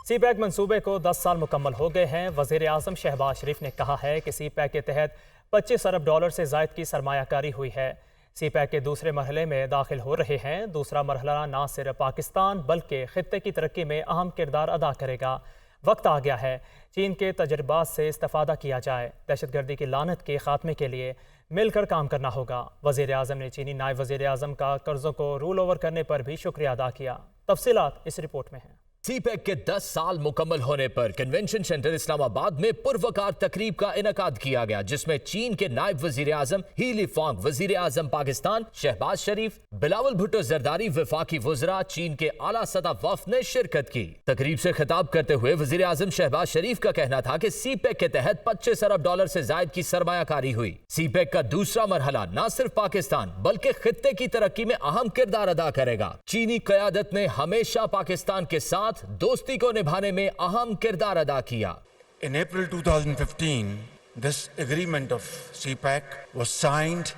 سی pack منصوبے کو 10 سال مکمل ہو گئے ہیں۔ وزیر اعظم شہباز شریف نے کہا ہے کہ سی پیک کے تحت 25 ارب ڈالر سے زائد کی سرمایہ کاری ہوئی ہے۔ سی پیک کے دوسرے مرحلے میں داخل ہو رہے ہیں۔ دوسرا مرحلہ نہ صرف پاکستان بلکہ خطے کی ترقی میں اہم کردار ادا کرے گا۔ وقت آ گیا ہے چین کے تجربات سے استفادہ کیا جائے۔ دہشت گردی کی لعنت کے خاتمے کے لیے مل کر کام کرنا ہوگا۔ وزیر اعظم نے چینی نائب وزیر اعظم کا قرضوں کو رول اوور کرنے پر بھی شکریہ ادا کیا۔ تفصیلات اس رپورٹ میں ہیں۔ سی پیک کے 10 سال مکمل ہونے پر کنونشن سینٹر اسلام آباد میں پروقار تقریب کا انعقاد کیا گیا، جس میں چین کے نائب وزیر اعظم ہی لیفانگ، وزیر اعظم پاکستان شہباز شریف، بلاول بھٹو زرداری، وفاقی وزراء، چین کے اعلیٰ سطح وفد نے شرکت کی۔ تقریب سے خطاب کرتے ہوئے وزیر اعظم شہباز شریف کا کہنا تھا کہ سی پیک کے تحت 25 ارب ڈالر سے زائد کی سرمایہ کاری ہوئی۔ سی پیک کا دوسرا مرحلہ نہ صرف پاکستان بلکہ خطے کی ترقی میں اہم کردار ادا کرے گا۔ چینی قیادت نے ہمیشہ پاکستان کے ساتھ دوستی کو نبھانے میں اہم کردار ادا کیا۔ In April 2015, this agreement of CPEC was signed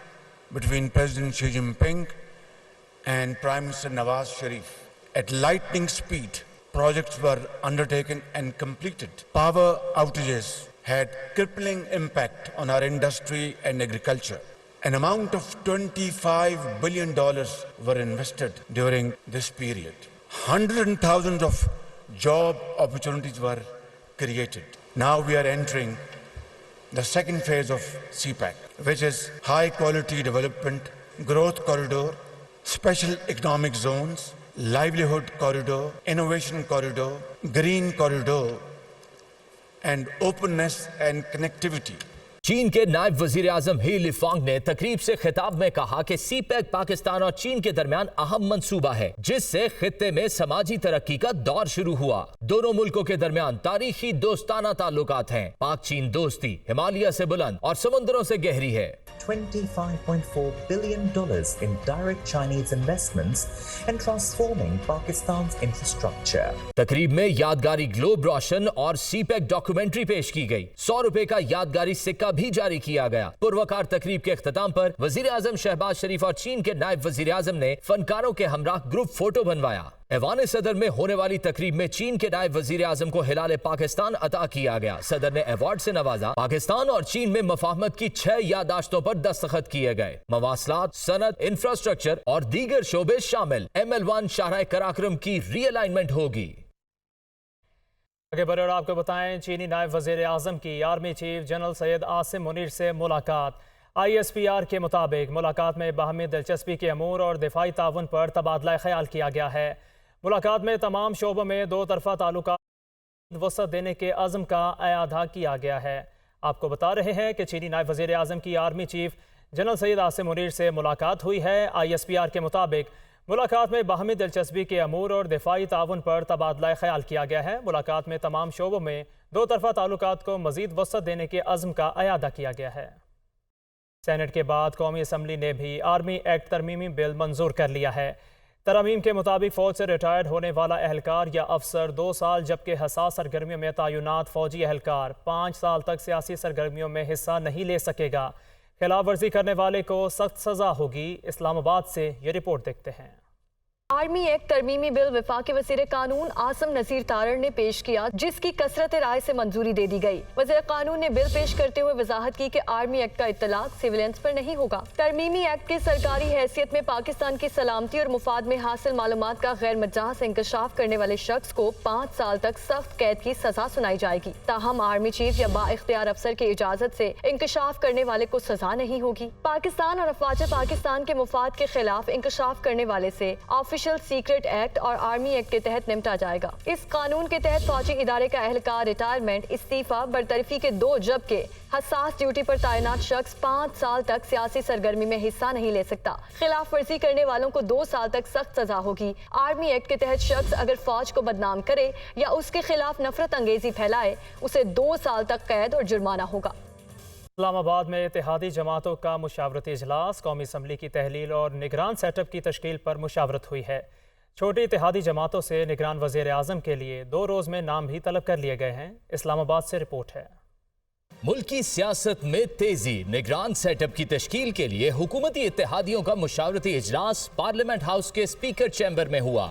between President Xi Jinping and Prime Minister Nawaz Sharif. At lightning speed, projects were undertaken and completed. Power outages had crippling impact on our industry and agriculture. An amount of $25 billion were invested during this period. Hundreds and thousands of job opportunities were created. Now we are entering the second phase of CPEC, which is high quality development, growth corridor, special economic zones, livelihood corridor, innovation corridor, green corridor, and openness and connectivity. چین کے نائب وزیر اعظم ہی لیفانگ نے تقریب سے خطاب میں کہا کہ سی پیک پاکستان اور چین کے درمیان اہم منصوبہ ہے، جس سے خطے میں سماجی ترقی کا دور شروع ہوا۔ دونوں ملکوں کے درمیان تاریخی دوستانہ تعلقات ہیں۔ پاک چین دوستی ہمالیہ سے بلند اور سمندروں سے گہری ہے۔ $25.4 billion in direct Chinese investments and transforming Pakistan's infrastructure. تقریب میں یادگاری گلوب روشن اور سی پیک ڈاکومنٹری پیش کی گئی۔ 100 روپے کا یادگاری سکہ بھی جاری کیا گیا۔ پروقار تقریب کے اختتام پر وزیر اعظم شہباز شریف اور چین کے نائب وزیر اعظم نے فنکاروں کے ہمراہ گروپ فوٹو بنوایا۔ ایوان صدر میں ہونے والی تقریب میں چین کے نائب وزیر اعظم کو ہلال پاکستان عطا کیا گیا۔ صدر نے ایوارڈ سے نوازا۔ پاکستان اور چین میں مفاہمت کی 6 یادداشتوں پر دستخط کیے گئے۔ مواصلات، صنعت، انفراسٹرکچر اور دیگر شعبے شامل۔ ML1 شاہراہ قراقرم کی ری الائنمنٹ ہوگی۔ آگے بڑھے اور آپ کو بتائیں، چینی نائب وزیر اعظم کی army chief general Syed Asim Munir سے ملاقات۔ ISPR کے مطابق ملاقات میں باہمی دلچسپی کے امور اور دفاعی تعاون پر تبادلہ خیال کیا گیا ہے۔ ملاقات میں تمام شعبوں میں دو طرفہ تعلقات وسعت دینے کے عزم کا اعادہ کیا گیا ہے۔ آپ کو بتا رہے ہیں کہ چینی نائب وزیر اعظم کی army chief general Syed Asim Munir سے ملاقات ہوئی ہے۔ ISPR کے مطابق ملاقات میں باہمی دلچسپی کے امور اور دفاعی تعاون پر تبادلہ خیال کیا گیا ہے۔ ملاقات میں تمام شعبوں میں دو طرفہ تعلقات کو مزید وسعت دینے کے عزم کا اعادہ کیا گیا ہے۔ سینٹ کے بعد قومی اسمبلی نے بھی آرمی ایکٹ ترمیمی بل منظور کر لیا ہے۔ ترامیم کے مطابق فوج سے ریٹائرڈ ہونے والا اہلکار یا افسر 2 سال جبکہ حساس سرگرمیوں میں تعینات فوجی اہلکار 5 سال تک سیاسی سرگرمیوں میں حصہ نہیں لے سکے گا۔ خلاف ورزی کرنے والے کو سخت سزا ہوگی۔ اسلام آباد سے یہ رپورٹ دیکھتے ہیں۔ آرمی ایکٹ ترمیمی بل وفاقی وزیر قانون عاصم نصیر تارڑ نے پیش کیا، جس کی کثرت رائے سے منظوری دے دی گئی۔ وزیر قانون نے بل پیش کرتے ہوئے وضاحت کی کہ آرمی ایکٹ کا اطلاق سیولینس پر نہیں ہوگا۔ ترمیمی ایکٹ کی سرکاری حیثیت میں پاکستان کی سلامتی اور مفاد میں حاصل معلومات کا غیر مجاز انکشاف کرنے والے شخص کو 5 سال تک سخت قید کی سزا سنائی جائے گی۔ تاہم آرمی چیف یا با اختیار افسر کی اجازت سے انکشاف کرنے والے کو سزا نہیں ہوگی۔ پاکستان اور افواج پاکستان کے مفاد کے خلاف انکشاف کرنے والے سے سیکرٹ ایکٹ اور آرمی ایکٹ کے تحت نمٹا جائے گا۔ اس قانون کے تحت فوجی ادارے کا اہلکار ریٹائرمنٹ، استعفیٰ، برطرفی کے 2 جبکہ حساس ڈیوٹی پر تعینات شخص 5 سال تک سیاسی سرگرمی میں حصہ نہیں لے سکتا۔ خلاف ورزی کرنے والوں کو 2 سال تک سخت سزا ہوگی۔ آرمی ایکٹ کے تحت شخص اگر فوج کو بدنام کرے یا اس کے خلاف نفرت انگیزی پھیلائے، اسے 2 سال تک قید اور جرمانہ ہوگا۔ اسلام آباد میں اتحادی جماعتوں کا مشاورتی اجلاس، قومی اسمبلی کی تحلیل اور نگران سیٹ اپ کی تشکیل پر مشاورت ہوئی ہے۔ چھوٹی اتحادی جماعتوں سے نگران وزیر اعظم کے لیے 2 روز میں نام بھی طلب کر لیے گئے ہیں۔ اسلام آباد سے رپورٹ ہے۔ ملکی سیاست میں تیزی، نگران سیٹ اپ کی تشکیل کے لیے حکومتی اتحادیوں کا مشاورتی اجلاس پارلیمنٹ ہاؤس کے اسپیکر چیمبر میں ہوا۔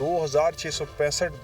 2665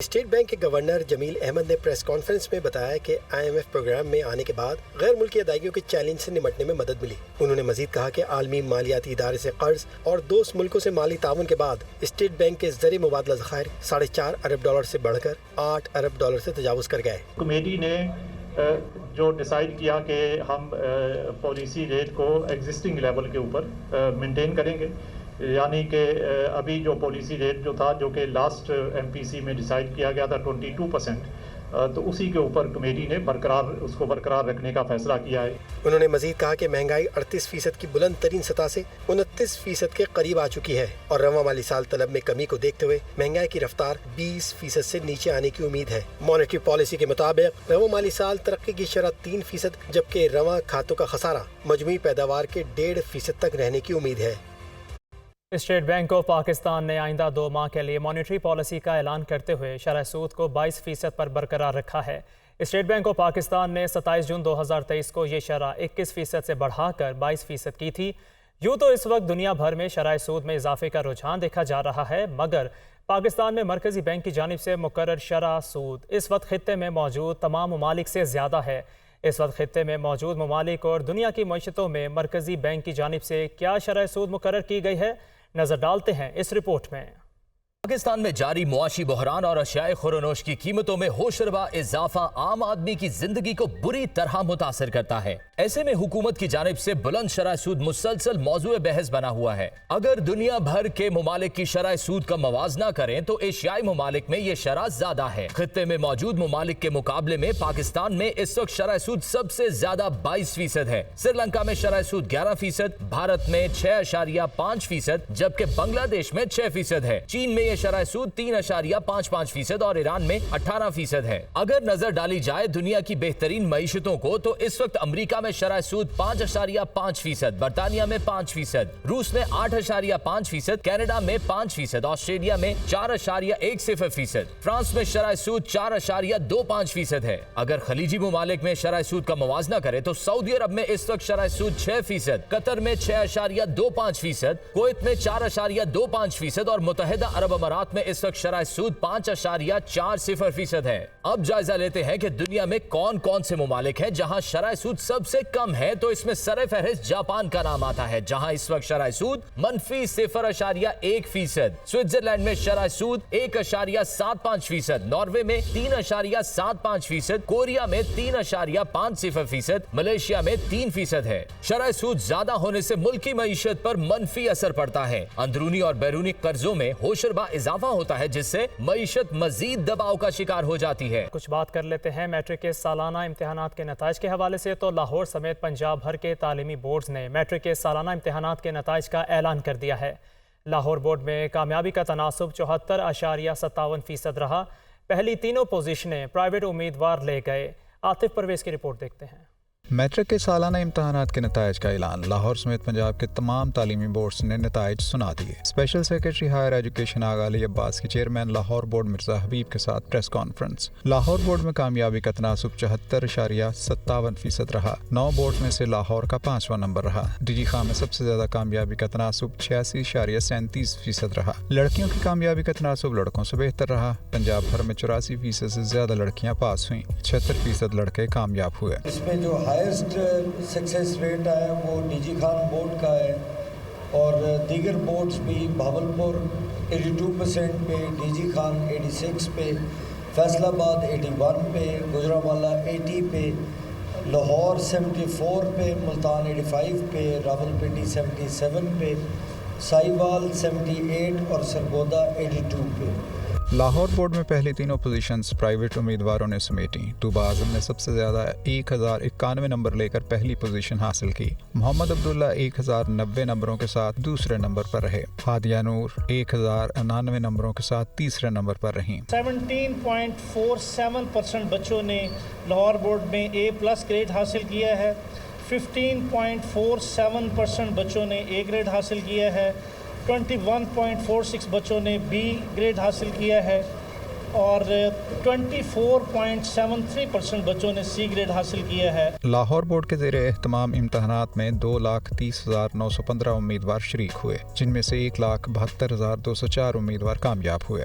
اسٹیٹ بینک کے گورنر جمیل احمد نے پریس کانفرنس میں بتایا کہ IMF پروگرام میں آنے کے بعد غیر ملکی ادائیگیوں کے چیلنج سے نمٹنے میں مدد ملی۔ انہوں نے مزید کہا کہ عالمی مالیاتی ادارے سے قرض اور دوست ملکوں سے مالی تعاون کے بعد اسٹیٹ بینک کے زرعی مبادلہ ذخائر $4.5 ارب سے بڑھ کر $8 ارب سے تجاوز کر گئے۔ کمیٹی نے جو ڈیسائیڈ کیا کہ ہم پالیسی ریٹ کو ایگزسٹنگ لیول کے اوپر مینٹین کریں گے، یعنی کہ ابھی جو پالیسی ریٹ جو تھا جو کہ لاسٹ MPC میں ڈیسائیڈ کیا گیا تھا 22%، تو اسی کے اوپر کمیٹی نے اس کو برقرار رکھنے کا فیصلہ کیا ہے۔ انہوں نے مزید کہا کہ مہنگائی 38% کی بلند ترین سطح سے 29% کے قریب آ چکی ہے اور رواں مالی سال طلب میں کمی کو دیکھتے ہوئے مہنگائی کی رفتار 20% سے نیچے آنے کی امید ہے۔ مانیٹری پالیسی کے مطابق رواں مالی سال ترقی کی شرح 3%، جبکہ رواں کھاتوں کا خسارہ مجموعی پیداوار کے 1.5% تک رہنے کی امید ہے۔ اسٹیٹ بینک آف پاکستان نے آئندہ 2 ماہ کے لیے مانیٹری پالیسی کا اعلان کرتے ہوئے شرح سود کو 22% پر برقرار رکھا ہے۔ اسٹیٹ بینک آف پاکستان نے 27 جون 2023 کو یہ شرح 21% سے بڑھا کر 22% کی تھی۔ یوں تو اس وقت دنیا بھر میں شرح سود میں اضافے کا رجحان دیکھا جا رہا ہے، مگر پاکستان میں مرکزی بینک کی جانب سے مقرر شرح سود اس وقت خطے میں موجود تمام ممالک سے زیادہ ہے۔ اس وقت خطے میں موجود ممالک اور دنیا کی معیشتوں میں مرکزی بینک کی جانب سے کیا شرح سود مقرر کی گئی ہے، نظر ڈالتے ہیں اس رپورٹ میں۔ پاکستان میں جاری معاشی بحران اور اشیاء خورنوش کی قیمتوں میں ہوشربا اضافہ عام آدمی کی زندگی کو بری طرح متاثر کرتا ہے۔ ایسے میں حکومت کی جانب سے بلند شرح سود مسلسل موضوع بحث بنا ہوا ہے۔ اگر دنیا بھر کے ممالک کی شرح سود کا موازنہ کریں تو ایشیائی ممالک میں یہ شرح زیادہ ہے۔ خطے میں موجود ممالک کے مقابلے میں پاکستان میں اس وقت شرح سود سب سے زیادہ 22% ہے۔ سری لنکا میں شرح سود 11%، بھارت میں 6.5%، جبکہ بنگلہ دیش میں 6% ہے۔ چین میں یہ شرح سود 3.55% اور ایران میں 18% ہے۔ اگر نظر ڈالی جائے دنیا کی بہترین معیشتوں کو تو اس وقت امریکہ میں شرح سود 5.5%، برطانیہ میں 5%، روس میں 8.5%، کینیڈا میں 5%، آسٹریلیا میں 4.10%، فرانس میں شرح سود 4.25% ہے۔ اگر خلیجی ممالک میں شرح سود کا موازنہ کرے تو سعودی عرب میں اس وقت شرح سود 6%، قطر میں 6.25%، کویت میں 4.25% اور متحدہ عرب امارات میں اس وقت شرح سود 5.40% ہے۔ اب جائزہ لیتے ہیں کہ دنیا میں کون کون سے ممالک ہیں جہاں شرح سود سب سے کم ہے، تو اس میں سر فہرست جاپان کا نام آتا ہے جہاں اس وقت شرح سود -0.1%، سوئٹزرلینڈ میں شرح سود 1.75%، ناروے میں 3.75%، کوریا میں 3.50%، ملیشیا میں 3% ہے۔ شرح سود زیادہ ہونے سے ملکی معیشت پر منفی اثر پڑتا ہے۔ اندرونی اور بیرونی قرضوں میں ہوشربا اضافہ ہوتا ہے جس سے معیشت مزید دباؤ کا شکار ہو جاتی ہے۔ کچھ بات کر لیتے ہیں میٹرک کے سالانہ امتحانات کے نتائج کے حوالے سے، تو لاہور سمیت پنجاب بھر کے تعلیمی بورڈز نے میٹرک کے سالانہ امتحانات کے نتائج کا اعلان کر دیا ہے۔ لاہور بورڈ میں کامیابی کا تناسب 74.57% رہا۔ پہلی تینوں پوزیشنیں پرائیویٹ امیدوار لے گئے۔ عاطف پرویز کی رپورٹ دیکھتے ہیں۔ میٹرک کے سالانہ امتحانات کے نتائج کا اعلان لاہور سمیت پنجاب کے تمام تعلیمی بورڈز نے نتائج سنا دیے۔ اسپیشل سیکرٹری ہائر ایجوکیشن آغا علی عباس کے چیئرمین لاہور بورڈ مرزا حبیب کے ساتھ پریس کانفرنس۔ لاہور بورڈ میں کامیابی کا تناسب 74.57% رہا۔ 9 بورڈ میں سے لاہور کا 5واں نمبر رہا۔ ڈی جی خان میں سب سے زیادہ کامیابی کا تناسب 86.37% رہا۔ لڑکیوں کی کامیابی کا تناسب لڑکوں سے بہتر رہا۔ پنجاب بھر میں 84% سے زیادہ لڑکیاں پاس ہوئیں، 76% لڑکے کامیاب ہوئے۔ اس میں جو ہائیسٹ سکسیس ریٹ ہے وہ ڈی جی خان بورڈ کا ہے، اور دیگر بورڈز بھی بھاولپور 82% پہ، ڈی جی خان 86 پہ، فیصل آباد 81 پہ، گجرانوالہ 80 پہ، لاہور 74 پہ، ملتان 85 پہ، راولپنڈی 77 پہ، سائیوال 78 اور سرگودا 82 پہ۔ لاہور بورڈ میں پہلی تینوں پوزیشنز پرائیویٹ امیدواروں نے سمیٹیں۔ طوبہ اعظم نے سب سے زیادہ 1091 نمبر لے کر پہلی پوزیشن حاصل کی۔ محمد عبداللہ 1090 نمبروں کے ساتھ دوسرے نمبر پر رہے۔ ہادیہ نور 1099 نمبروں کے ساتھ تیسرے نمبر پر رہیں۔ 17.47% بچوں نے لاہور بورڈ میں A+ گریڈ حاصل کیا ہے، 15.47% بچوں نے A گریڈ حاصل کیا ہے، 21.46 بچوں نے B گریڈ حاصل کیا ہے، اور 24.73% بچوں نے C گریڈ حاصل کیا ہے۔ لاہور بورڈ کے زیر اہتمام امتحانات میں 2,30,915 امیدوار شریک ہوئے، جن میں سے 1,72,204 امیدوار کامیاب ہوئے۔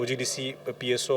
OGDC PSO